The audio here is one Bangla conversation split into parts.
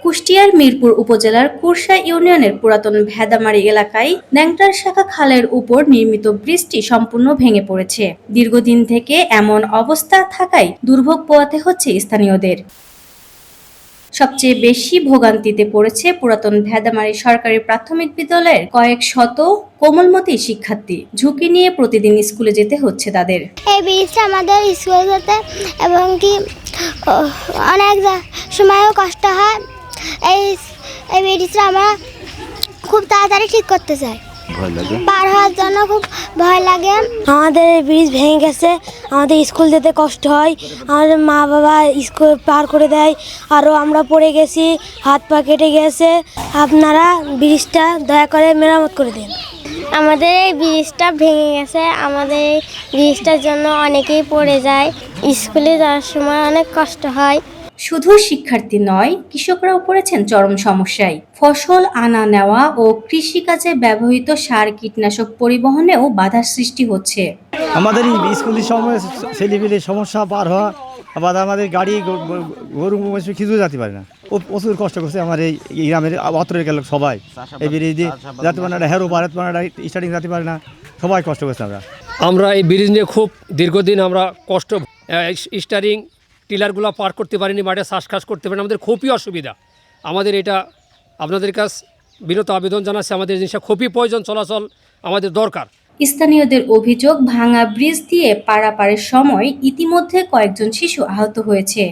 কুষ্টিয়ার মিরপুর উপজেলার কুরসা ইউনিয়নের পুরাতন ভেদামারি এলাকায় ন্যাংটার শাখা খালের উপর নির্মিত ব্রিজটি সম্পূর্ণ ভেঙে পড়েছে। দীর্ঘদিন থেকে এমন অবস্থা থাকায় দুর্ভোগ পোহাতে হচ্ছে স্থানীয়দের। সবচেয়ে বেশি ভোগান্তিতে পড়েছে পুরাতন ভেদামারি সরকারি প্রাথমিক বিদ্যালয়ের কয়েক শত কোমলমতি শিক্ষার্থী। ঝুঁকি নিয়ে প্রতিদিন স্কুলে যেতে হচ্ছে তাদের। এই ব্রিজটা আমাদের স্কুলে যেতে এবং কি অনেক সময়ও কষ্ট হয়। এই ব্রিজটা আমরা খুব তাড়াতাড়ি ঠিক করতে চাই। পার হওয়ার জন্য খুব ভয় লাগে। আমাদের এই ব্রিজ ভেঙে গেছে, আমাদের স্কুল যেতে কষ্ট হয়, আমাদের মা বাবা স্কুল পার করে দেয়, আরও আমরা পড়ে গেছি, হাত পা কেটে গেছে। আপনারা ব্রিজটা দয়া করে মেরামত করে দিন। আমাদের এই ব্রিজটা ভেঙে গেছে, আমাদের এই ব্রিজটার জন্য অনেকেই পড়ে যায়, স্কুলে যাওয়ার সময় অনেক কষ্ট হয়। শুধু শিক্ষার্থী নয়, কৃষকরাও পড়েছেন চরম সমস্যায়। ফসল আনা নেওয়া ও কৃষিকাজে ব্যবহৃত সার কীটনাশক পরিবহনেও বাধার সৃষ্টি হচ্ছে। আমাদের এই স্কুলের সময় ছেলেপিলের সমস্যা পার হওয়া, আবার আমাদের গাড়ি গরু খিচুড়ে যেতে পারে না। ও প্রচুর কষ্ট করছে আমার এই গ্রামের অত্রের গেল সবাই। এই ব্রিজ দিয়ে যাতে পারে না, হেরো ভারত পারে না, স্টার্টিং যেতে পারে না, সবাই কষ্ট করছে। আমরা এই ব্রিজ নিয়ে খুব দীর্ঘদিন আমরা কষ্ট, স্টারিং টিলারগুলো পার করতে পারিনি, মাঠে চাষ করতে পারিনি, আমাদের খুবই অসুবিধা। আমাদের এটা আপনাদের কাছ বিনত আবেদন জানাচ্ছে, আমাদের জিনিসটা খুবই প্রয়োজন, চলাচল আমাদের দরকার। স্থানীয়দের অভিযোগ, ভাঙা ব্রিজ দিয়ে পারাপারের সময় ইতিমধ্যে কয়েকজন শিশু আহত হয়েছে।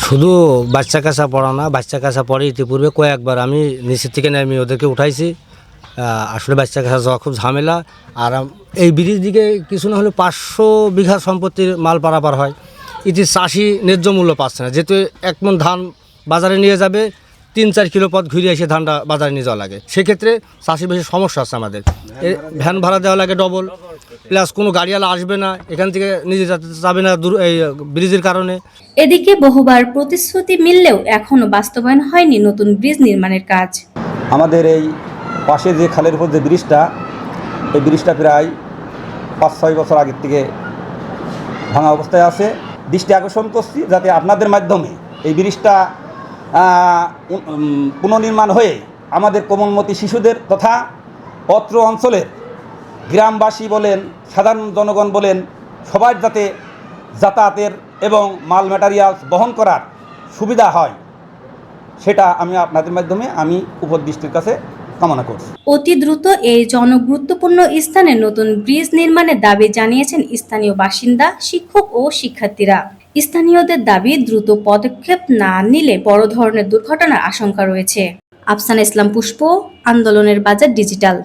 শুধু বাচ্চা কাচ্চা পড়া না, বাচ্চা কাচ্চা পড়ে ইতিপূর্বে কয়েকবার আমি নিচের থেকে নেমে ওদেরকে উঠাইছি। আসলে বাচ্চা কাচ্চা যাওয়া খুব ঝামেলা। আর এই ব্রিজ দিকে কিছু না হলে 500 বিঘা সম্পত্তির মাল পারাপার হয়। এটি চাষি ন্যায্য মূল্য পাচ্ছে না, যেহেতু 1 মণ ধান বাজারে নিয়ে যাবে 3-4 কিলো পথ ঘুরে এসে ধানটা বাজারে নিয়ে যাওয়া লাগে। সেক্ষেত্রে চাষির বেশি সমস্যা আছে আমাদের। ভ্যান ভাড়া দেওয়া লাগে ডবল, প্লাস কোনো গাড়িওয়ালা আসবে না, এখান থেকে নিজে যাবে না এই ব্রিজের কারণে। এদিকে বহুবার প্রতিশ্রুতি মিললেও এখনো বাস্তবায়ন হয়নি নতুন ব্রিজ নির্মাণের কাজ। আমাদের এই পাশে যে খালের উপর যে ব্রিজটা, এই ব্রিজটা প্রায় 5-6 বছর আগের থেকে ভাঙা অবস্থায় আছে। দৃষ্টি আকর্ষণ করছি যাতে আপনাদের মাধ্যমে এই ব্রিজটা পুনর্নির্মাণ হয়ে আমাদের কোমলমতি শিশুদের তথা অত্র অঞ্চলের গ্রামবাসী বলেন, সাধারণ জনগণ বলেন, সবার যাতে যাতায়াতের এবং মাল ম্যাটেরিয়ালস বহন করার সুবিধা হয়, সেটা আমি আপনাদের মাধ্যমে আমি উপদেষ্টার কাছে কামনা করছি। অতি দ্রুত এই জনগুরুত্বপূর্ণ স্থানে নতুন ব্রিজ নির্মাণের দাবি জানিয়েছেন স্থানীয় বাসিন্দা, শিক্ষক ও শিক্ষার্থীরা। স্থানীয়দের দাবি, দ্রুত পদক্ষেপ না নিলে বড় ধরনের দুর্ঘটনার আশঙ্কা রয়েছে। আফসানা ইসলাম পুষ্প, আন্দোলনের বাজার ডিজিটাল।